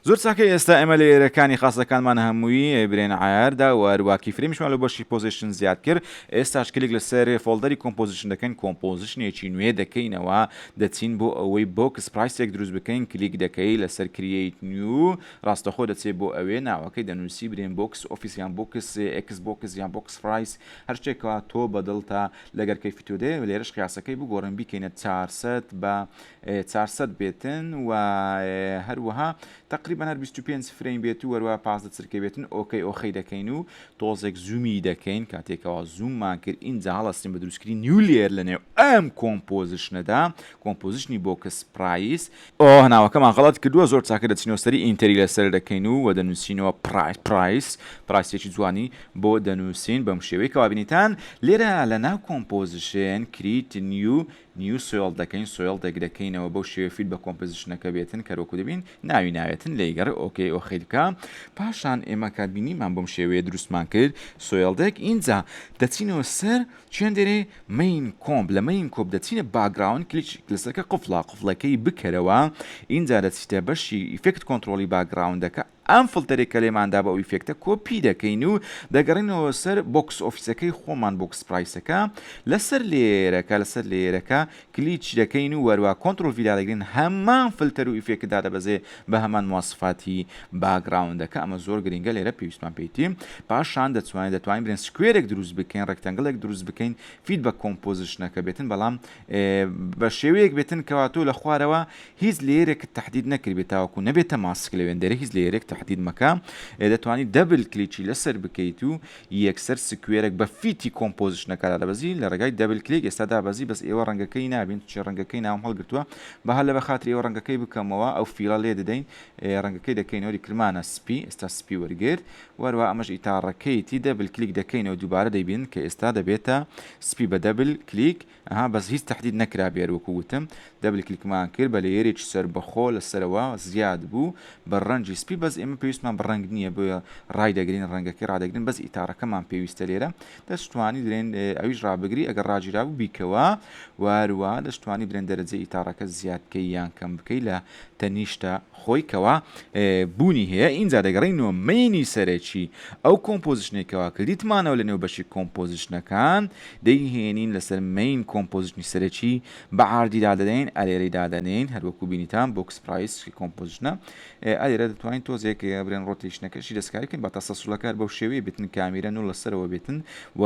زۆر چاکە ئێستا ئێمە لە ئێرەکانی خاصەکانمان هەمووی برێن عیاردا و هەروواکی فرێمیشمان لە بەشی پۆزیشن زیاد کرد ئێستاش کلیک لەسەر فۆڵدەری کۆمپۆزیشن دەکەین کۆمپۆزیشنێکی نوێ دەکەینەوە دەچین بۆ ئەوەی بۆکس پرایسێک دروست بکەین کلیک دەکەی لەسەر کرییت نیو ڕاستەخۆ دەچێت بۆ ئەوێ ناوەکەی دەنووسی برێن بۆکس ئۆفیسیان بۆکس ئەکس بۆکس یان بۆکس پرایس هەر شتێکەوە تۆ بەدڵ تا لەگەر کەیفی دێ لێرەش قیاسەکەی بگۆڕن بیکەینە 400 بە 400 بێتن و هەروەها تقریبا هەر 25 فریم بێت و وەروە 15 چرکە بێتن ئۆکەی ئۆخەی دەکەین و تۆزێک زوومی دەکەین کاتێکەوە زووممان کرد اینجا هەڵەستین بە دروستکردی نیو لێر لەنێو ئەم کۆمپۆزیشنەدا کۆمپۆزیشنی بۆکس پرایس ناوەکەمان غەڵەت کردووە زۆر چاکە دەچینەوە سەری ئینتەری لەسەر دەکەین و دەنووسینەوە پرایسێکی جوانی بۆ دەنووسین بەم شێوەیەکەوە بینیتان لێرە لە ناو کۆمپۆزیشن کریت نیو سۆیڵ دەکەین سۆیڵ دەکەینەوە بەو شێوە فیل بە کۆمپۆزیشنەکە بێتن کەرۆکو دەبین ناوی ناوێتن لەیگەڕ ئۆکەی ئۆخیلکە پاشان ئێمە کاتبینیمان بەم شێوەیە دروستمان کرد سۆیڵدەک اینجا دەچینەوە سەر چێندێرێ مین کۆمپ لە مین کۆپ دەچینە باگراون کلیک لەسەرکە قفڵەکەی بکەرەوە اینجا دەچیتە بەشی ئیفێکت کۆنتترۆلی باگراوندەکە ئەم فڵتەرێک کە لێماندا بە ئیفێکتە کۆپی دەکەین و دەگەڕینەوە سەر بۆکس ئۆفیسەکەی خۆمان بۆکس پرایسەکە لەسەر لێرەکە کلیچ دەکەین و وەروە کۆنتترۆل ڤیدا دەگرین هەمان فلتەر و ئیفێکتدا دەبەزێ بە هەمان مواسفاتی باگراوندەکە ئەمە زۆر گرنگە لێرە پێویستمان پێیتیم پاشان دەتوانین برێن سکوێرێک دروست بکەین ڕێکتەنگڵێک دروست بکەین فید بە کۆمپۆزیشنەکە بێتن بەڵام بە شێوەیەک بێتن کەواتۆ لە خوارەوە هیچ لێرێک تهدید نەکرد بێت تاوەکو نەبێتە ماسک لەوێندەرە هیچ لێرێک تهدید مەکە دەتوانانی دەبل کلیکی لەسەر بکەیت و یەکسەر سکوێرێک بە فیتی کۆمپۆزیشنەکە دەبەزی لە ڕێگای دەبل کلیک ئێستا دابەزی بەس ئێوە ڕەنگەکەی نابین چ ڕەنگەکەی ناوم هەڵگرتووە بەها لە بەخاتری ئێوە ڕەنگەکەی بکەمەوە ئەو فیلە لێ دەدەین ڕەنگەکەی دەکەینەوە کرمانە سپی ئێستا سپی وەرگرت وەروە ئەمەش ئیتاڕەکەیتی دەبل کلیک دەکەینەوە دووبارە دەیبین کە ئێستا دەبێتە سپی بە دەبل کلیک بەس هیچ تهدید نەکرا بێر وەکو وتم دەبل کلیکمان کرد بە لێرێکی سەربەخۆ لەسەرەوە زیاد بوو بە ڕەنجی سپی بەس ئێمە پێویستمان بڕنگ نییە بۆ ڕای دەگرین ڕەنگەکەی ڕادەگرین بەس ئیتارەکەمان پێویستە لێرە دەستوانی درێن ئەویش ڕابگری ئەگەر ڕاجرا بوو بیکەوە واروە دەستوانی برێن دەرەجە ئیتارەکە زیادکەی یان کەم بکەی لە تەنیشتە خۆیکەوە بوونی هەیە اینجا دەگەڕینەوە مینی سەرەکی ئەو کۆمپۆزیشنێکەوە کردیتمانەوە لەنێو بەشی کۆمپۆزیشنەکان دەیهێنین لەسەر مین کۆمپۆزیشنی سەرەکی بە عاردی دادەدەین ئەلێرەی دادەنین هەروەکو بینیتان بۆکس پرایس کۆمپۆزیشنە ئەلێرە دەتوانین تۆزێک برێن ڕۆتیشنەکەشی دەستکاریکەین بە تاسەسوولەکار بەو شێوەیە بێتن کامیرە و لەسەرەوە بێتن و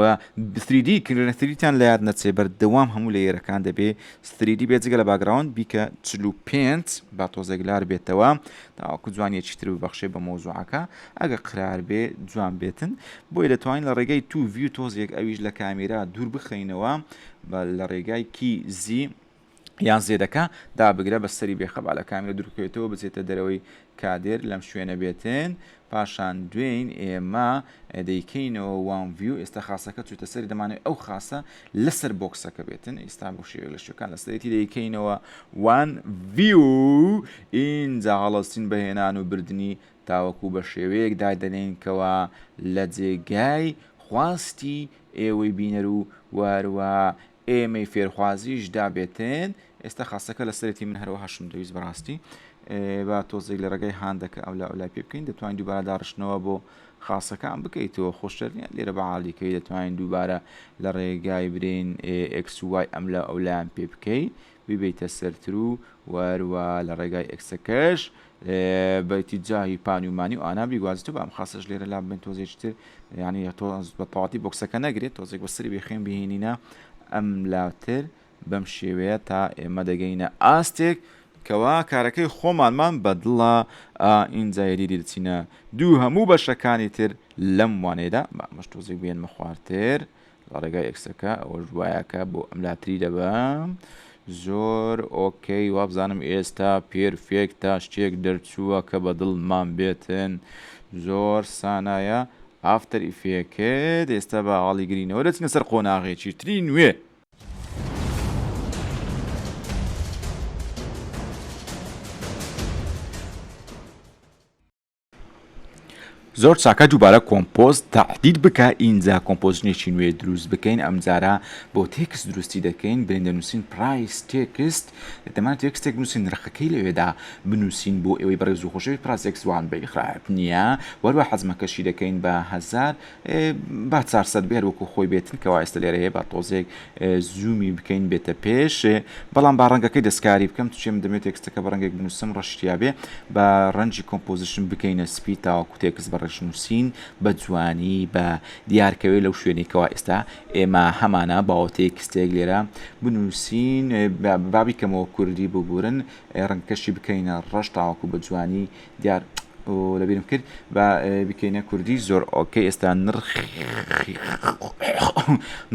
3D کردنەتریتان لە یاد نەچێ بەردەوام هەموو لە ئێرەکان دەبێ 3D بێجگە لە باگراوند بیکە 45 با تۆزێک لار بێتەوە تاوەکو جوانیەکی تر ببەخشێ بە مۆزوعەکە ئەگە قرار بێ جوان بێتن بۆی دەتوانین لە ڕێگەی تو ڤیو تۆزێک ئەویش لە کامیرا دوور بخەینەوە لە ڕێگای کی زی یان زێدەکە دابگرە بە سەری بێخەبا لە کامیرە دوورکەوێتەوە بچێتە دەرەوەی کادر لەم شوێنە بێتن پاشان دوێن ئێمە دەیکەینەوە وان ڤیو ئێستا خاصەکە چوتە سەری دەمانێت ئەو خاصە لەسەر بۆکسەکە بێتن ئێستا بۆ شێوە لە شوەکان لە سەرەتی دەیکەینەوە وان ڤیو ئینجا هەڵەستین بەهێنان و بردننی تاوەکو بە شێوەیەک دادەنێنکەوە لە جێگای خواستی ئێوەی بینەر و واروە ئێمەی فێرخوازیش دابێتن ئێستا خاصەکە لە سەرەتی من هەرەوە هەشم دەویست بەڕاستی با تۆزێک لە ڕێگەی هاندەکە ئەو لای پێ بکەین دەتوانین دووبارە داڕشتنەوە بۆ خاصەکان بکەیتەوە خۆشتر لێرە بەعالیکەی دەتوانین دووبارە لە ڕێگای برین ئەکسوای ئەم لە ئەولایان پێ بکەیت ببیتە سەرتر و واروە لە ڕێگای ئەکسەکەش بەتی جاهی پانیومانی و ئانا بیگوازیتەوە بە ئەم خاصەش لێرە لا بن تۆزێکتر ینی تۆ بە تەواتی بۆکسەکە نەگرێت تۆزێک بەسەری بێخێن بهێنینە ئەم لاوتر بەم شێوەیە تا ئێمە دەگەینە ئاستێک کەوا کارەکەی خۆمانمان بەدڵە ئینجایری دەچینە دوو هەموو بەشەکانی تر لەم وانێدا بەمەش تۆزێک بێنمە خوارتر لە ڕێگای ئەکسەکە ئەوە ژوایەکە بۆ ئەم لاتری دەبم زۆر ئۆکەی وابزانم ئێستا پێرفێک تا شتێک دەرچووە کە بەدڵمان بێتن زۆر سانایە ئافتەر ئیفێکت ئێستا بە ئاڵی گرینەوە دەچینە سەر قۆناغێکی تری نوێ زۆر چاکە دووبارە کۆمپۆز تهدید بکە ئینجا کۆمپۆزنێکی نوێ دروست بکەین ئەمجارە بۆ تێکست دروستی دەکەین برین دەنووسین پرایس تێکست دەمان تێکستێک بنووسین نرخەکەی لەوێدا بنووسین بۆ ئێوەی بەڕێز و خۆشەوی پراسێکس وان بە خراپ نییە وەروە حەزمەکەشی دەکەین بە 1000 با 400 بێر وەکو خۆی بێتن کەوا ئێستا لێرە هەیە با تۆزێک زوومی بکەین بێتە پێش بەڵام با ڕەنگەکەی دەستکاری بکەم توچێم دەمێت تێکستەکە بە ڕەنگێک بنووسم ڕەشتیابێ بە ڕەنجی کۆمپۆزیشن بکەینە سپی تاوەکو تێکست بە ڕێژنووسین بە جوانی بە دیارکەوێ لەو شوێنێکەوە ئێستا ئێمە هەمانە باوە تێکستێک لێرە بنووسین بابی کەمەوە کوردی ببورن ڕەنگکەشی بکەینە ڕەش تاوەکو بە جوانی دیار لەبیرم کرد بە بکەینە کوردی زۆر ئۆکەی ئێستا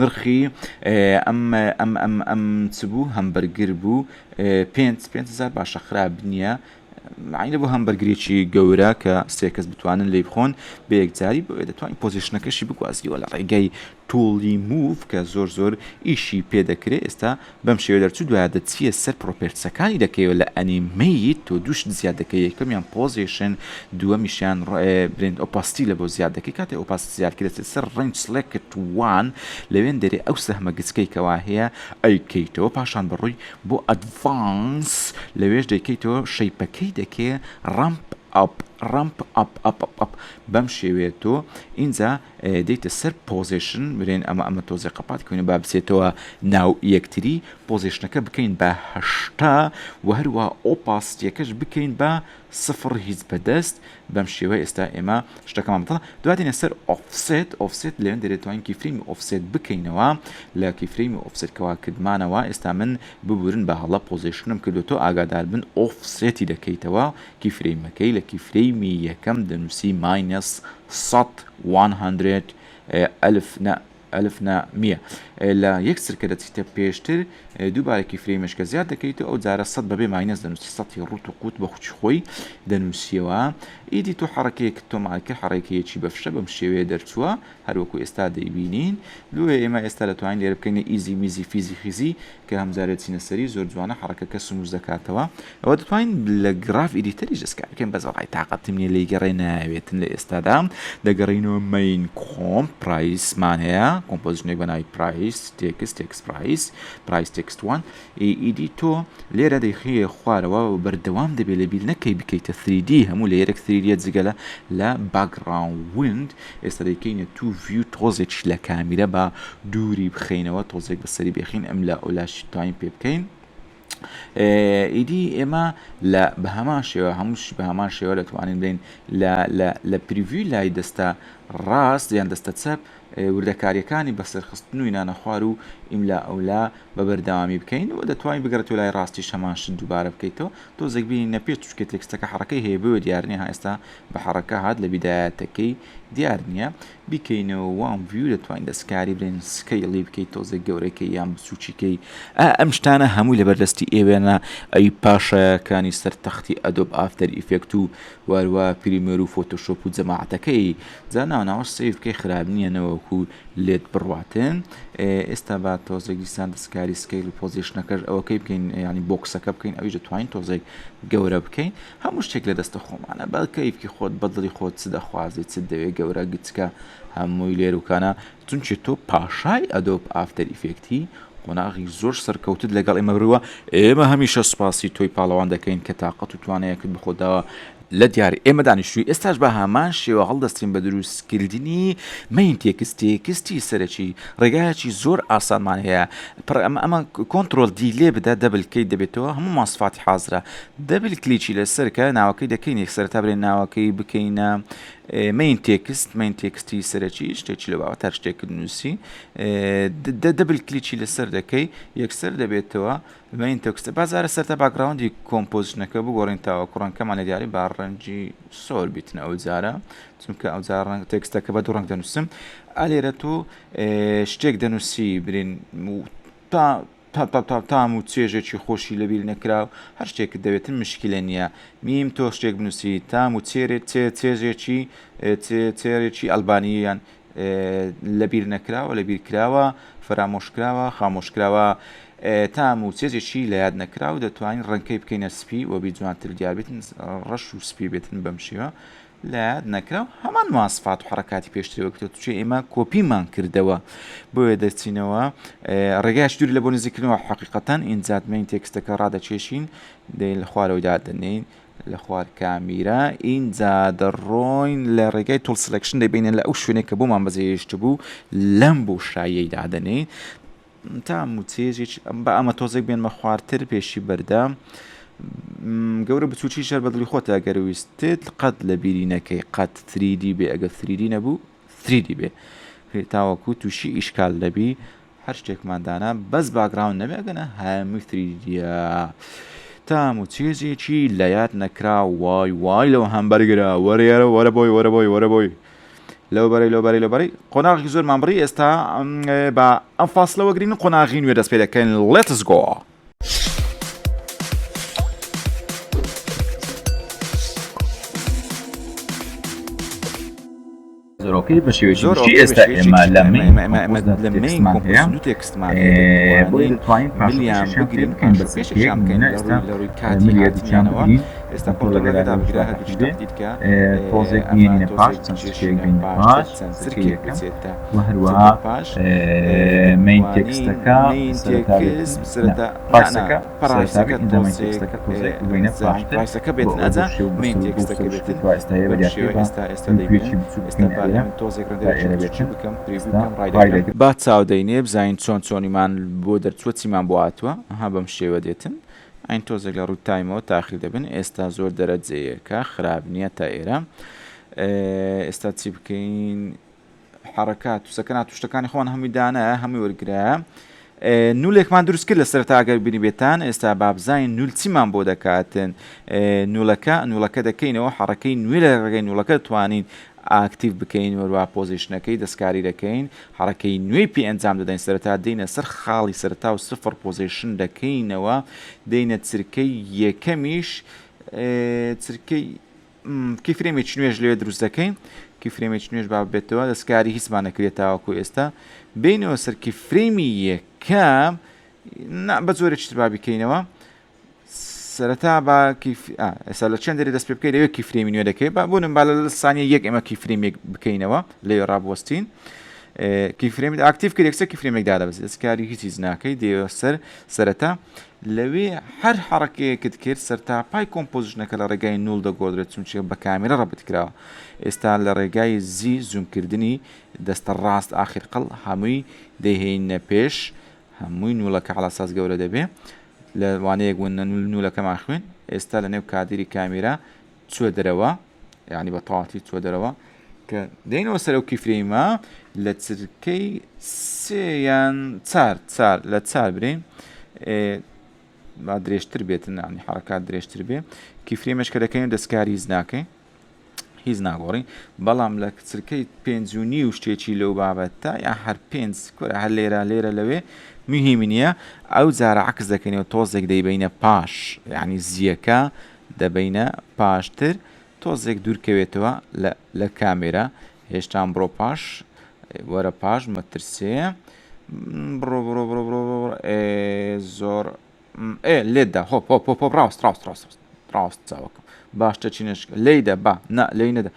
نرخی ئەم چ بوو هەمبەرگر بوو 5,000 باشە خراپ نییە عینە بۆ هەمبەرگرێکی گەورە کە سێ کەس بتوانن لێ بخۆن بە یەکجاری بۆ دەتوانین پۆزیشنەکەشی بگوازیەوە لە ڕێگەی توڵی موف کە زۆر ئیشی پێدەکرێت ئێستا بەم شێوە دەرچوو دوایە دەچیە سەر پرۆپێرسەکانی دەکەوە لە ئەنیمەیت تۆ دووش زیاد دەکەی یەکەمیان پۆزیشن دووەمیشیان برند ئۆپاستی لە بۆ زیاد دەکەی کاتێ ئۆپاست زیادکە دەچێت سەر ڕنج سلێکت وان لەوێن دەرێ ئەو سەهمە گچکەیکەوا هەیە ئەیکەیتەوە پاشان بەڕووی بۆ ئەدڤانس لەوێش دەیکەیتەوە شەیپەکەی دەکێ ڕەمپ ئەپ بەم شێوێت تۆ ئینجا دەیتە سەر پۆزیشن برێن ئەمە تۆزێ قەپات کوێنە با بچێتەوە ناو یەکتری پۆزیشنەکە بکەین بە 8 و هەروە ئۆپاستیەکەش بکەین بە 0 هیچ بەدەست بەم شێوە ئێستا ئێمە شتەکەمان بتڵ دواتینە سەر ئۆفسێت لێن دەرێتوانین کیفرێمی ئۆفسێت بکەینەوە لە کیفرێمی ئۆفسێتکەوا کردمانەوە ئێستا من ببورن بە هەڵە پۆزیشنم کردوتۆ ئاگادار بن ئۆفسێتی دەکەیتەوە کیفرێمەکەی لە کیفرێمی یەکەم دەنووسی ماینەس 100 ئەلف نە 100 لە یەک سرکە دەچیتە پێشتر دووبارێکی فرێمشکە زیاد دەکەیتەوە ئەو جارە 100 بەبێ ماینەس دەنووسی 100 ڕوت و قوت بە خوچ خۆی دەنووسیەوە ئیدی تۆ حڕەکەیەک تۆمالکە حڕێکەیەکی بەفشە بەم شێوەیە دەرچووە هەروەکو ئێستا دەیبینین لێ ئێمە ئێستا دەتوانین لێرە بکەینە ئیزی میزی فیزی خیزی کە هەمزارێت چینە سەری زۆر جوانە حڕەکەکە سنووز دەکاتەوە ئەوە دەتوانین لە گراف ئیدیتەری دەستکارکەین بەزەڕای تااقەتم نیە لی گەڕێ ناوێتن لە ئێستادا دەگەڕینەوە مین کۆم پرایسمان هەیە کۆمپۆزیشنێک بەناوی پرایس تێکست پرایس تێکست وان ئیدی تۆ لێرە دەیخەیە خوارەوە و بەردەوام دەبێت لە بیر نەکەی بکەیتە 3D هەموو لە یەرێک 3D جگەلە لە باگراوند ئێستا دەیکەینە تو ڤیو تۆزێکی لە کامیرە بە دووری بخینەوە تۆزێک بەسەری بێخین ئەم لە ئەولاشی توانین پێ بکەین ئیدی ئێمە لە بە هەمان شێوە هەمووش بە هەمان شێوە دەتوانین بڵین لە پریڤیو لای دەستە ڕاست یان دەستە چەپ وردەکاریەکانی بەسەرخستن و ئینانە خوار و ئیملا ئەولا بە بەردەوامی بکەین و دەتوانین بگەڕێتەوە لای ڕاستی شەماشت دووبارە بکەیتەوە تۆزێک بینە پێ چکە تێکستەکە حڕەکەی هەیە بۆ دیار نیە ئێستا بە حڕەکە هات لە بیدایەتەکەی دیار نییە بیکەینەوە وان ڤیو دەتوانین دەستکاری برێن سکەیڵی بکەیت تۆزێک گەورەکەی یان بچووچیکەی ئەم شتانە هەمووی لەبەردەستی ئێوێنە ئەی پاشایەکانی سەر تەختی ئەدۆب ئافتەر ئیفێکت و واروە پریمێر و فۆتۆشۆپ و جەماعەتەکەی جا ناوەناوەش سەیف بکەی خراپ نییە نەوەکو لێت بڕواتن ئێستا با تۆزێک دیسان دەستکاری سکەیل و پۆزیشنەکەش ئەوەکەی بکەین ینی بۆکسەکە بکەین ئەویش دەتوانین تۆزێک گەورە بکەین هەموو شتێک لە دەستە خۆمانە بەڵکەیفکی خۆت بەدڵی خۆت چ دەخوازی چ دەوێت گەورە گچکە هەمووی لێروکانە چونچی تۆ پاشای ئەدۆب ئافتەر ئیفێکتی قۆناغی زۆر سەرکەوتت لەگەڵ ئێمە بڕوە ئێمە هەمیشە سوپاسی تۆی پاڵەوان دەکەین کە تااقەت و توانەیەکت بخۆداوە لە دیاری ئێمە دانیشتووی ئێستاش بە هەمان شێوە هەڵدەستین بە دروستکردنی مین تێکستی سەرەکی ڕێگایەکی زۆر ئاسانمان هەیە ئەمە کۆنتترۆل دی لێ بدە دەبلکەی دەبێتەوە هەموو ماسفاتی حازرە دەبل کلیچی لەسەرکە ناوەکەی دەکەین یەکسەرتا برێن ناوەکەی بکەینە مین تێکستی سەرەکی شتێکی لە باوە تەر شتێک نووسی دەبل کلیچی لەسەر دەکەی یەکسەر دەبێتەوە مین تێکستە بازارە سەرتا باگراوندی کۆمپۆزیشنەکە بگۆڕین تاوە کوڕەنکەمان لە دیاری با ڕەنجی سۆر بیتنە ئەو جارە چونکە ئەو جار ڕەنگ تێکستەکە بە دوو ڕەنگ دەنووسم ئالێرە تۆ شتێک دەنووسی برین تام و چێژێکی خۆشی لەبییر نەکراو هەر شتێکت دەوێتن مشکلە نییە میم تۆ شتێک بنووسی تام و چێژێکی ئەلبانییان لەبییر نەکراوە لەبییر کراوە فەرامۆشکراوە خامۆشکراوە تام و چێزێکی لە یاد نەکراو دەتوانین ڕەنکەی بکەینە سپی و بی جوانتر دیار بێتن ڕەش و سپی بێتن بەم شێوە لایەت نەکرا هەمان ماسفات و حرکاتی پێشترەوە کردو توچێ ئێمە کۆپیمان کردەوە بۆیە دەچینەوە ڕێگایش دووری لە بۆ نزیکردنەوە حقیقەتەن ئینجاتمەین تێکستەکە ڕادەچێشین دەی لە خوارەوەی دادنین لە خوار کامیرە ئینجا دەڕۆین لە ڕێگای تۆڵ سلەکشن دەبینێن لە ئەو شوێنێک کە بۆمان بەجێهێشت بوو لەم بۆ شایەی دادنین تا موچێژێک بە ئەمە تۆزێک بێنمە خوارتر پێشی بەردە گەورە بچوکی شەر بەدڵی خۆت ئەگەرویستێت قەت لە بیری نەکەی قەت 3D بێ ئەگە 3D نەبوو 3D بێ تاوەکو تووشی ئیشکال دەبی هەر شتێکماندانا بەس باگراون نەبێ ئەگەنە هەمووی 3Dە تا موچێزێکی لەیات نەکرا وای وای لەوە هەمبەرگرە وەرێرە وەرە بۆی وەرە بۆی وەرە بۆی لەوبەرەی قۆناغی زۆرمان بڕی ئێستا بە ئەم فاصلەوە گرین قۆناغی نوێ دەست پێ دەکەین Let's go! زۆرۆکەی بە شێوەیەکی ئێستا ئێمە لە تێکستمان بۆی دەتوانین ملیان بگرین پێشیان بکەین ئێستا ملیەتیانەوە ئێستا پۆلەکەدا بگرە هەردووشی دیتکە تۆزێک بینینە پاش چەند شتێک بینە پاش سرکێکە و هەروەها مین تێکستەکە پاسەکە پڕاسەکە تێکستەکە تۆزێک بینە پاسەکە بێتن ئەجا مین تێکستەکە بێتن ئێستا بەدیاتێ ئێستا دەیبێکی بچوو با چاودەینێ بزین چۆنیمان بۆ دەرچوە چیمان بۆ هاتووە ها بەم شێوە دێتن ئەین تۆزێک لە ڕووی تایمەوە تاخیر دەبن ئێستا زۆر دەرەجەیەکە خراپ نییە تا ئێرە ئێستا چی بکەین حرکات و سەکەنات توشتەکانی خۆن هەمووی دانە هەمووی وەرگرایە نولێکمان دروست کرد لە سەرەتا ئەگەر بینی بێتان ئێستا بابزین نول چیمان بۆ دەکاتن نولەکە دەکەینەوە حرەکەی نوێ لە ڕێگەی نولەکە دەتوانین ئاکتیو بکەین وەروە پۆزیشنەکەی دەستکاری دەکەین حرەکەی نوێی پێ ئەنجام دەدەین سەرەتا دێنە سەر خاڵی سەرەتا و سفر پۆزیشن دەکەینەوە دێنە چرکەی یەکەمیش چرکەی کیفرێمێکی نوێژ لێ دروست دەکەین کیفرێمێکی نوێژ با بێتەوە دەستکاری هیچمان نەکرێت تاوەکو ئێستا بینەوە سەر کیفرێمی یەکەم بە زۆرێکی تر با بکەینەوە سەرەتا با ئێستا لە چەند دەری دەست پێ بکەیت لەوێ کیفرێمی نوێ دەکەیت با بۆنم با لە سانیە یەک ئێمە کیفرێمێک بکەینەوە لێ ڕابوەستین کیفرێمی ئاکتیو کرد یەکسەر کیفرێمێکدا دەبێت دەستکاری هیچی ناکەی دێوە سەرەتا لەوێ هەر حرەکەیەکت کرد سەرتاپای کۆمپۆزیشنەکە لە ڕێگای نول دەگۆدرێت چونچە بە کامێرە ڕەبت کراوە ئێستا لە ڕێگای زی زومکردنی دەستە ڕاست ئاخر قەڵ هەمووی دەهێنە پێش هەمووی نولەکە حڵاساس گەورە دەبێ لە وانەیەک بوون نولەکەمان خوێن ئێستا لە نێو کادری کامیرە چوە دەرەوە یعنی بە تەواتی چوە دەرەوە کە دێنەوە سەر ئەو کیفرێمە لە چرکەی سێیان چار لە چار برین با درێژتر بێتن ینی حرکات درێژتر بێ کیفرێمەش کە دەکەین دەستکاری هیچ ناکەین هیچ ناگۆڕی بەڵام لە چرکەی 5.5 و شتێکی لەو بابەتە یا هەر 5 کورە هەر لێرە لەوێ مهمی نییە ئەو جارە عکس دەکەینەوە تۆزێک دەیبینە پاش یعنی زیەکە دەبینە پاشتر تۆزێک دوورکەوێتەوە لە کامێرە هێشتان بڕۆ پاش وەرە پاش مەترسێ بڕۆ زۆر لێدا هۆپ ڕاست چاوەکەم باشتە چینش لێیدا با لێی نەدا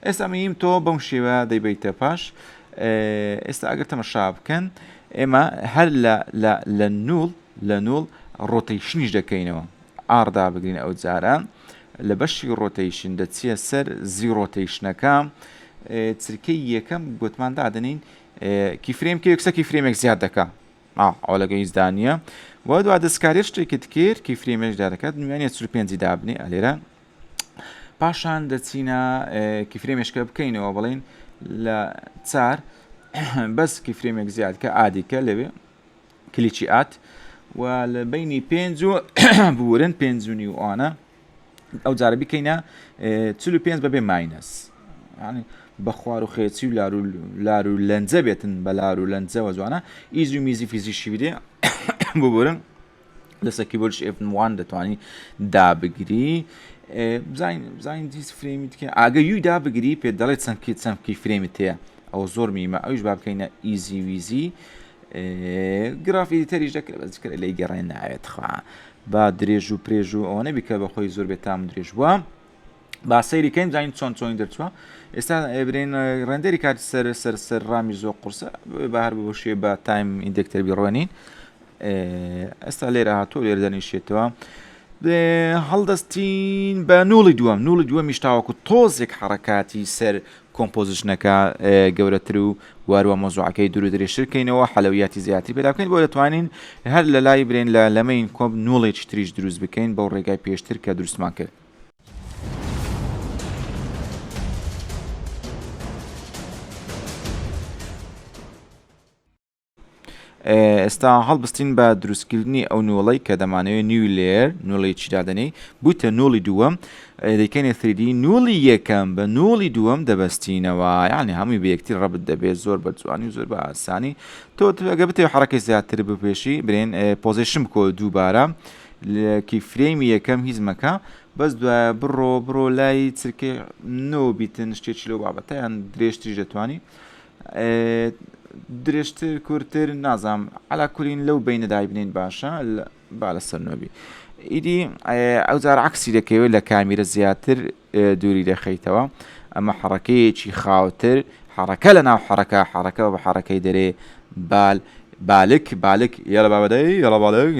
ئێستا میم تۆ بەم شێوە دەیبیتە پاش ئێستا ئەگەر تەمەشا بکەن ئێمە هەر لە نول ڕۆتەیشنیش دەکەینەوە ئاردا بگرین ئەو جاران لە بەشی ڕۆتەیشن دەچیە سەر زی ڕۆتەیشنەکە چرکەی یەکەم گوتمان دادنین کیفرێم کە یەکسە کیفرێمێک زیاد دەکا ئەوڵەگەی زدانیە و دوا دەستکاری شتێکت کرد کیفرێمێشدا دەکات نوێنێ 5 دابنی ئەلێرە پاشان دەچینە کیفرێمێشکە بکەینەوە بڵین لە چار بەس کیفرێمێک زیاد کە ئادیکە لەوێ کلیچی ئات و لە بینی 5 بورن 5 وانە ئەو جارە بکەینە 45 بەبێ ماینەس بە خوار و خێچی و لار و لەنجە بێتن بە لار و لەنجەوە جوانە ئیز و میزی فیزیشی بدێ ببورن لەسەر کیبۆردش F1 دەتوانی دابگری بزانین دیس فرێمیت کە ئاگە یوی دابگری پێ دەڵێت چەند کیفرێمت هەیە ئەو زۆر میمە ئەوش با بکەینە ئیزی ویزی گرافی تەریش دەکرێت بەزکرە لەی گەڕێن ناوێت خوا با درێژ و پرێژ و ئەوە نەبی کە بەخۆی زۆر بێت تام درێژ بووە با سەیریکەین زانین چۆن دەرچووە ئێستا برین ڕێندەری کاتی سەر ڕامی زۆر قورسە بە هەر بۆ شێ بە تایم ئیندێکتەر بیڕۆنین ئێستا لێرە هاتووە لێرە دەنیشێتەوە هەڵدەستین بە نوڵی دووەمیش تاوەکو تۆزێک حرەکاتی سەر کۆمپۆزیشنەکە گەورەتر و واروە مۆزوعەکەی دوور درێژترکەینەوە حەلەویاتی زیاتر پێدا بکەین بۆ دەتوانین هەر لە لای برێن لە لەمەین کۆم نوڵێکی تریش دروست بکەین بەو ڕێگای پێشتر کە دروستمان کرد. ئێستا هەڵبستین بە دروستکردنی ئەو نوڵەی کە دەمانەوێت نیو لێر نوڵی چیدادنەی بووتە نوڵی دووەم دەیکەنێ تریدی نوڵی یەکەم بە نوڵی دووەم دەبەستینەوە یعنی هەمووی بە یەکتر ڕەبت دەبێت زۆر بە جوانی و زۆر بە ئاسانی تۆ ئەگە بتێ حرەکەی زیاتر بپێشی برێن پۆزیشن بکۆ دووبارە کی فرێمی یەکەم هیچ مەکە بەس دوایە بڕۆ لای چرکێ نۆ بیتن شتێکی لەو بابەتەیان درێژتری دەتوانی درێژتر کورتتر نازام علاکولین لەو بینەدای بنین باشە با لە سەرنۆبی ئیدی ئەوزار عکسی دەکەوێت لە کامیرە زیاتر دووری دەخەیتەوە ئەمە حرەکەیەکی خاوتر حرەکە لە ناو حرەکە بە حرەکەی دەرێ بالک یاڵە بابەدەی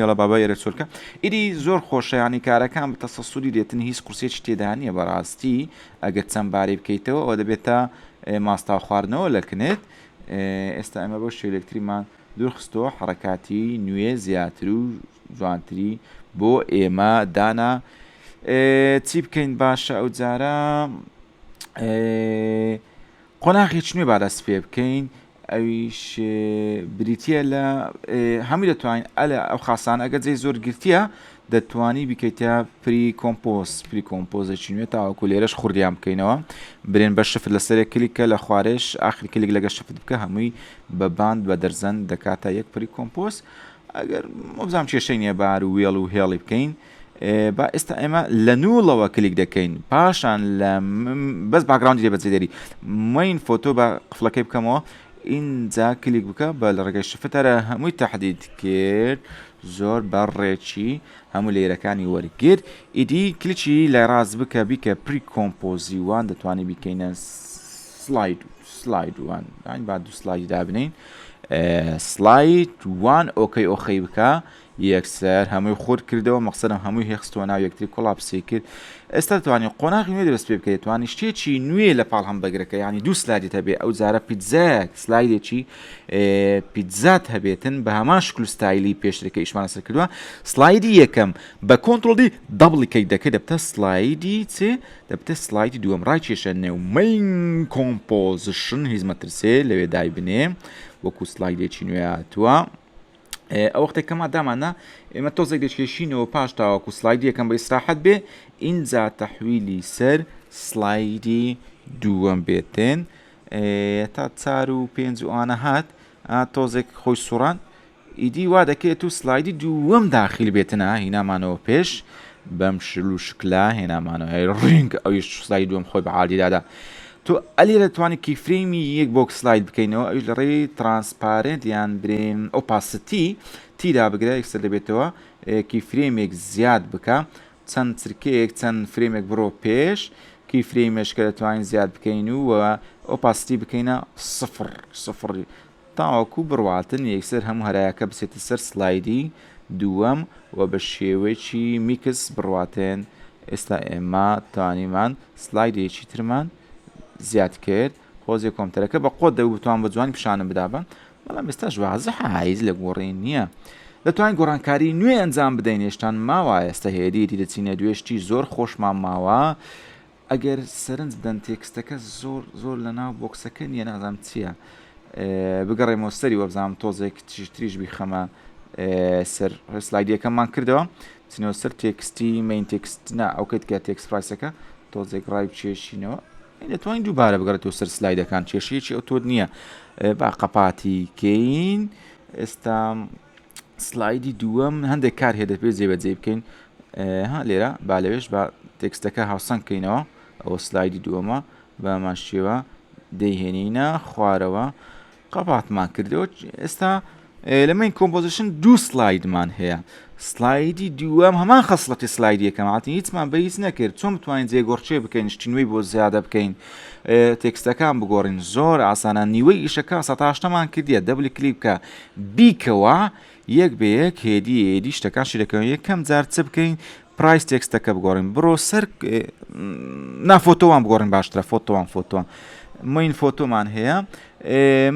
یاڵە بابا ئێرە چۆرکە ئیدی زۆر خۆشەیانی کارەکان بە تەسەسووری دێتن هیچ قورسێکی تێدانیە بەڕاستی ئەگەر چەند بارێ بکەیتەوە ئەوە دەبێتە ماستا خواردنەوە لەکنێت ئێستا ئەمە بۆ شێلکتریمان دوورخستەوە حرەکاتی نوێ زیاتر و جوانتری بۆ ئێمە دانا چی بکەین باشە ئەو جارە قۆناغێکی نوێ بادەست پێ بکەین ئەویش بریتە لە هەمووی دەتوانین ئەو خاسانە ئەگە جێی زۆر گرتیە دەتوانی بکەیتە پری کۆمپۆزێکی نوێ تاوەکو لێرەش خوردیان بکەینەوە برێن بە شفت لەسەر کلیکە لە خوارێش ئاخر کلیک لەگە شفت بکە هەمووی بە باند بە دەرزەن دەکاتە یەک پری کۆمپۆز ئەگەر مۆبزام کێشەی نییە بار و وێڵ و هێڵی بکەین با ئێستا ئێمە لە نوڵەوە کلیک دەکەین پاشان لە بەس باگراوندی لێ بەجێدەری موین فۆتۆ بە قفڵەکەی بکەمەوە اینجا کلیک بکە بە لە ڕێگەی شفتەرە هەمووی تەحدید کرد زۆر بەڕێکی هەموو لێرەکانی وەرگرت ئیدی کلیکی لای ڕاست بکە بیکە پری کۆمپۆزی وان دەتوانانی بیکەینە سلاید وان با دوو سلایدی دابنین سلاید وان ئۆخەی بکە یەکسەر هەمووی خۆر کردەوە مەقسەدم هەمووی هێخستەوە ناو یەکتری کۆڵاپسی کرد ئێستا دەتوانین قۆناغی نوێ دەبەست پێ بکەیت توانی شتێکی نوێ لە پاڵ هەمبەرگەکە ینی دوو سلایدت هەبێ ئەو جارە پیتزایەک سلایدێکی پیتزات هەبێتن بە هەمان شکل و ستایلی پێشترەکە ئیشمان لەسەر کردووە سلایدی یەکەم بە کۆنتڕۆڵ دەبڵی کەی دەکەی دەبتە سلایدی دەبتە سلایدی دووەم ڕایکێشە نێو مین کۆمپۆزیشن هیچ مەترسێ لەوێ دای بنێ وەکو سلایدێکی نوێ هاتووە ئەو وەختێکەمە دامانە ئێمە تۆزێک دەچێشینەوە پاش تاوەکو سلایدی یەکەم بە ئیسراحەت بێ ئینجا تەحویلی سەر سلایدی دووەم بێتن تا 4 و 5 ئەوانە هات تۆزێک خۆی سوڕان ئیدی وا دەکەێت و سلایدی دووەم داخل بێتنە هینامانەوە پێش بەم شل و شکلا هێنامانەوە ڕینگ ئەویش سلایدی دووەم خۆی بە عالیدادا تۆ ئەلی دەتوانانی کیفرێمی یەک بۆ سلاید بکەینەوە ئەوش لە ڕێی ترانسپارنت یان برێن ئۆپاسیتی تیدا بگرە یەکسەر دەبێتەوە کیفرێمێک زیاد بکە چەند چرکەیەک چەند فرێمێک بڕۆ پێش کیفرێمێشکە دەتوانین زیاد بکەین و ئۆپاسیتی بکەینە سفر تاوەکو بڕواتن یەکسەر هەموو هەرایەکە بسێتە سەر سلایدی دووەم و بە شێوەیەکی میکس بڕواتێن ئێستا ئێمە توانیمان سلایدێکی ترمان زیاد کرد خۆزیە کۆمپیوتەرەکە بە قۆت دەبتوان بە جوانی پیشانە بدابن بەڵام ئێستا ژوازە حایز لە گۆڕین نییە دەتوانین گۆڕانکاری نوێ ئەنجام بدەین هێشتان ماوە ئێستا هێدیەتی دەچینە دوێشتی زۆر خۆشمان ماوە ئەگەر سەرنج بدەن تێکستەکە زۆر لە ناو بۆکسەکە نییە نازام چییە بگەڕێمەوە سەری وەبزانام تۆزێک تریش بیخەمە سەر سلایدیەکەمان کردەوە چینەوە سەر تێکستی مین تێکست ئەوکەیت کە تێکست پرایسەکە تۆزێک ڕای بچێشینەوە دەتوانین دووبارە بگەڕێتەوە سەر سلایدەکان کێشەیەکی ئەو تۆ نییە با قەپاتی کەین ئێستا سلایدی دووەم هەندێک کار هەیە دەبێت جێبەجێ بکەین لێرە با لەوێش بە تێکستەکە هاوسەنگ بکەینەوە ئەوە سلایدی دووەمە بەمان شێوە دەیهێنینە خوارەوە قەپاتمان کردەوە ئێستا لە مین کۆمپۆزیشن دوو سلایدمان هەیە سلایدی دووەم هەمان خەسڵەتی سلایدی یەکەماتی هیچمان بەهیچ نەکرد چۆن بتوانین جێگۆڕچێ بکەین شتینوەی بۆ زیادە بکەین تێکستەکان بگۆڕین زۆر ئاسانە نیوەی ئیشەکە ١٨مان کردیە دەبلی کلیپ بکە بیکەوە یەک بە یەک هێدی شتەکان شیرەکەن یەکەم جار چ بکەین پرایس تێکستەکە بگۆڕین بڕۆ سەر نافۆتۆوان بگۆڕین باشترە فۆتۆوان مین فۆتۆمان هەیە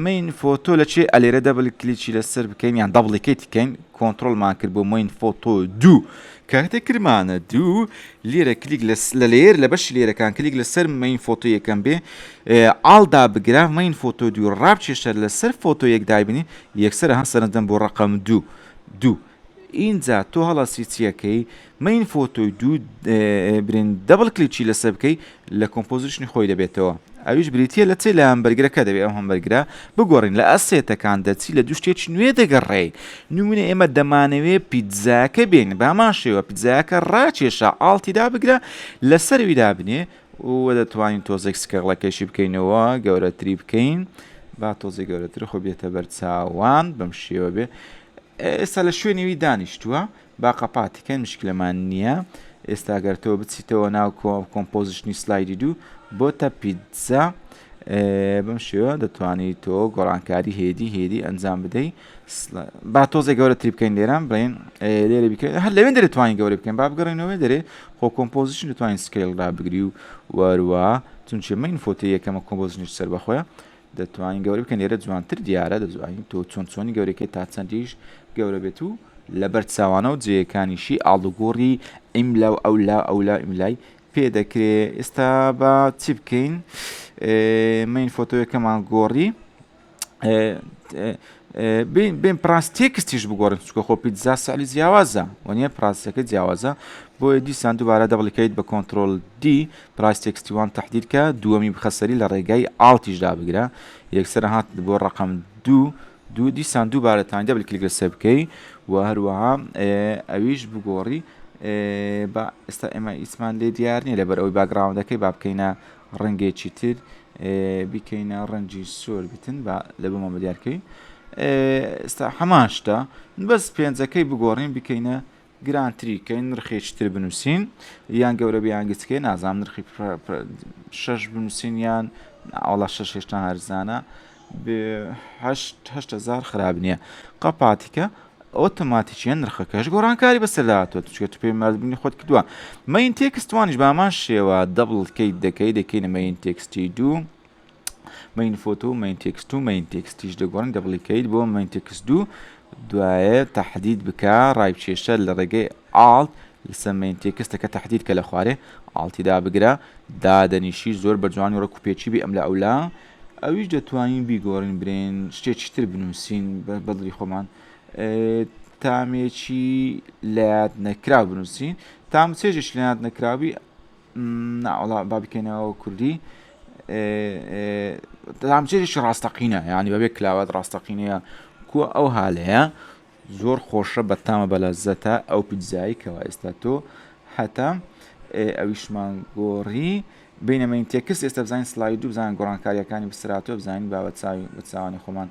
مین فۆتۆ لە چێ ئەلێرە دەبل کلیچی لەسەر بکەین یان دەبڵیکەیتی بکەین کۆنتترۆلمان کرد بۆ مین فۆتۆ دوو کاتێک کردمانە دوو لێرە کلیک لە لێر لە بەشی لێرەکان کلیک لەسەر مین فۆتۆ یەکەم بێ ئاڵدا بگرا مین فۆتۆ دوو ڕابچێشە لەسەر فۆتۆ یەک دایبنی یەکسەر هەن سەرنجدەم بۆ ڕقم دوو اینجا تۆ هەڵاسی چیەکەی مین فۆتۆی دوو برین دەبڵ کلیچی لەسەر بکەی لە کۆمپۆزیشنی خۆی دەبێتەوە ئەویش بریتە لە چێ لە هەمبەرگرەکە دەبێت ئەو هەمبەرگرە بگۆڕین لە ئەسێتەکان دەچی لە دوو شتێکی نوێ دەگەڕێ نمونە ئێمە دەمانەوێت پیتزاکە بین بامان شێوە پیتزاکە ڕاکێشە ئاڵتیدا بگرە لەسەرویدا بنێ و دەتوانین تۆزێک سکەڵەکەشی بکەینەوە گەورەتری بکەین با تۆزێک گەورەتر خۆ بێتە بەرچاوان بەم شێوە بێ ئێستا لە شوێنەوەی دانیشتووە با قەپاتیکەن مشکلەمان نییە ئێستا گەرتەوە بچیتەوە ناو کۆمپۆزیشنی سلایدی دوو بۆتە پیتزا بەم شێوە دەتوانیت تۆ گۆڕانکاری هێدی ئەنجام بدەیت با تۆزێک گەورەتری بکەین لێران بڵێن لێرە بکەین هەر لەوێن دەتوانین گەورە بکەین با بگەڕێنەوە دەرێ خۆ کۆمپۆزیشن دەتوانین سکیلدا بگری و وەروە چونچە مین فۆتۆ یەکەمە کۆمپۆزیشنی سەر بەخۆیە دەتوانین گەورە بکەین لێرە جوانتر دیارە دەزوانین تۆ چۆنی گەورەکەی تا چەندیش گەورە بێت و لەبەر چاوانە و جێیەکانیشی ئاڵوگۆڕی ئیملا و ئەولا ئیملای پێ دەکرێت ئێستا بە چی بکەین مین فۆتۆیەکەمان گۆڕی بین پراستێکستیش بگۆڕن چکە خۆ پیتزا سالی جیاوازە وەنیە پراستەکە جیاوازە بۆیە دیسان دووبارە دەبڵیکەیت بە کۆنتترۆل دی پراستێکستیوان تهدید کە دووەمی بخەسەری لە ڕێگای ئاڵتیشدا بگرە یەکسەر هات بۆ ڕقم دوو دیسان دووبارەتان دەبل کلیک لەسەر بکەی و هەروەها ئەویش بگۆڕی بە ئێستا ئێمە ئیسمان لێ دیار نیە لەبەر ئەوی باگراوندەکەی با بکەینە ڕەنگێکی تر بیکەینە ڕەنجی سۆر بتن بە لە بمەمە دیارکەی ئێستا هەمان شتە بەس پێنجەکەی بگۆڕین بکەینە گرانتریکەین نرخێکی تر بنووسین یان گەورە بیانگچکەی نازام نرخی 6 بنووسین یان ئاڵا 6 هێشتا هەرزانە 8,000 خراپ نییە قەپاتیکە ئۆتۆماتیکیان نرخەکەش گۆڕانکاری بەسەرداتەوە چکە تو پێی مەردبوونی خۆت کردووە مەین تێکستوانیش بامان شێوە دەبڵکەیت دەکەینە مەین تێکستی دوو مەین فۆتۆ مەین تێکست و مەین تێکستیش دەگۆڕین دەبڵیکەیت بۆ مەین تێکست دوو دوایە تەحدید بکە ڕایبچێشە لە ڕێگەی ئاڵت لەسەر مەین تێکستەکە تەحدید کە لە خوارێ ئاڵتیدا بگرە دادەنیشی زۆر بەجوانی ڕێک و پێچی بی ئەم لە ئەولا ئەویش دەتوانین بیگۆڕین برێن شتێکی تر بنووسین بەدڵی خۆمان تامێکی لایەت نەکرا بنووسین تام چێژێکی لایەت نەکراوی ناوەڵا با بکەینەوە کوردی تام چێژێکی ڕاستەقینە یعنی بەبێ کلاوات ڕاستەقینەیە کو ئەو هالەیە زۆر خۆشە بە تامە بەلەزەتە ئەو پیتزایی کەوا ئێستا تۆ هەتا ئەویشمان گۆڕی بینەمەین تێکست ئێستا بزانین سلاید و بزانین گۆڕانکاریەکانی بسراتەوە بزانین با بەچاوانی خۆمان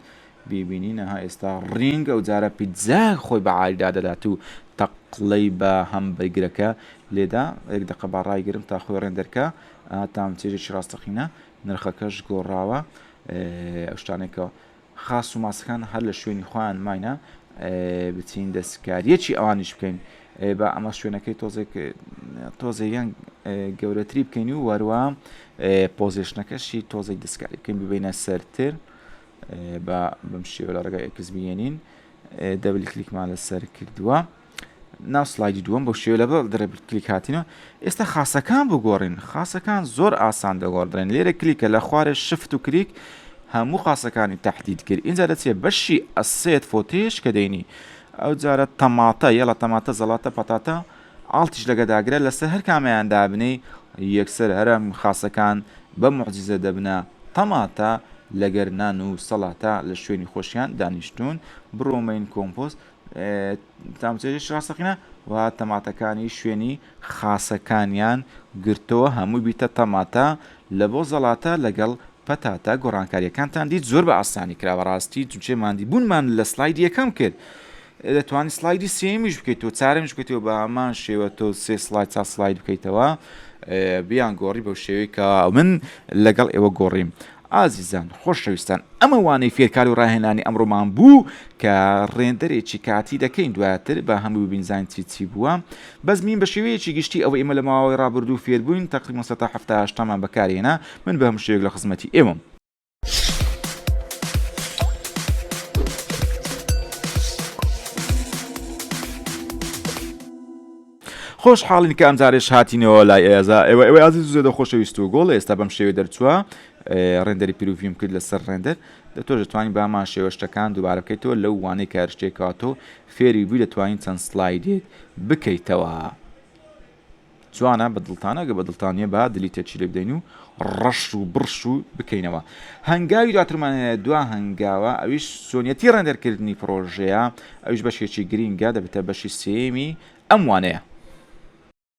ببینینەها ئێستا ڕینگە و جارە پیتزا خۆی بە عالیدا دەدات و تەقڵەی بە هەمبەرگرەکە لێدا یەک دقە با ڕایگرم تا خۆی ڕێن دەرکە تام چێژێکی ڕاستەقینە نرخەکەش گۆڕاوە ئەو شتانێکەوە خاص و ماسەکان هەر لە شوێنی خۆیان ماینە بچین دەستکاریەکی ئەوانیش بکەین بە ئەمە شوێنەکەی تۆزێیان گەورەتری بکەین و وەروە پۆزیشنەکەشی تۆزێک دەستکاری بکەین ببینە سەرتر بەم شێوە لە ڕێگای ئەکس بێنین دەبلی کلیکمان لەسەر کردووە ناو سلایدی دووەم بۆ شێوە لە دەرە کلیک هاتینەوە ئێستا خاسەکان بگۆڕین خاسەکان زۆر ئاسان دەگۆڕدرێن لێرە کلیکە لە خوارێ شفت و کلیک هەموو خاسەکانی تهدید کرد اینجا دەچێت بەشی ئەسێت فۆتێش کە دەینی ئەو جارە تەماتە یەڵە تەماتە زەڵاتە پەتاتە ئاڵتیش لەگەداگرە لەسەر هەر کامیان دابنەی یەکسەر هەرم خاسەکان بە موعجیزە دەبنە تەماتە لەگەر نان و سەڵاتە لە شوێنی خۆشیان دانیشتون بڕۆمەین کۆمپۆست تامچێژی ڕاستەقینە و تەماتەکانی شوێنی خاسەکانیان گرتەوە هەمووی بیتە تەماتە لە بۆ زەڵاتە لەگەڵ پەتاتە گۆڕانکاریەکانتان دیت زۆر بە ئاسانی کراوە ڕاستی چونچێ مادی بوونمان لە سلایدی یەکەم کرد دەتوانانی سلایدی سێمیش بکەیتەوە چارەمیش بکەیتەوە بە هەمان شێوە تۆ سێ سلاید چا سلاید بکەیتەوە بیان گۆڕی بەو شێوەیە کە من لەگەڵ ئێوە گۆڕیم ئازیزان خۆشەویستان ئەمە وانەی فێرکار و ڕاهێنانی ئەمڕۆمان بوو کە ڕێندەرێکی کاتی دەکەین دواتر بە هەموو بینزان چی بووە بەزمین بە شێوەیەکی گشتی ئەوە ئێمە لە ماوەی ڕابردوو فێربووین تقریبا 1970 بەکارهێنا من بە هەموو شێوەیەک لە خزمەتی ئێوەم خۆشحاڵین کە ئەمجارێش هاتینەوە لای ئێزا ئێوە ئازیز زۆر خۆشەویست و گۆڵ ئێستا بەم شێوێ دەرچووە ڕێندەری پیرروڤیم کرد لەسەر ڕێندەر دەتۆ دەتوانین بامان شێوە شتەکان دووبارە بکەیتەوە لەو وانەی کارشتێکاتۆ فێری بووی دەتوانین چەند سلایدێک بکەیتەوە جوانە بە دڵتانە گە بە دڵتانیە بە دلی تێکی لێ بدەین و ڕەش و برش و بکەینەوە هەنگاوی دواترمانە دوا هەنگاوە ئەویش سۆنیەتی ڕێندەرکردنی پرۆژەیە ئەویش بەشێکی گرینگە دەبێتە بەشی سێمی ئەم وانەیە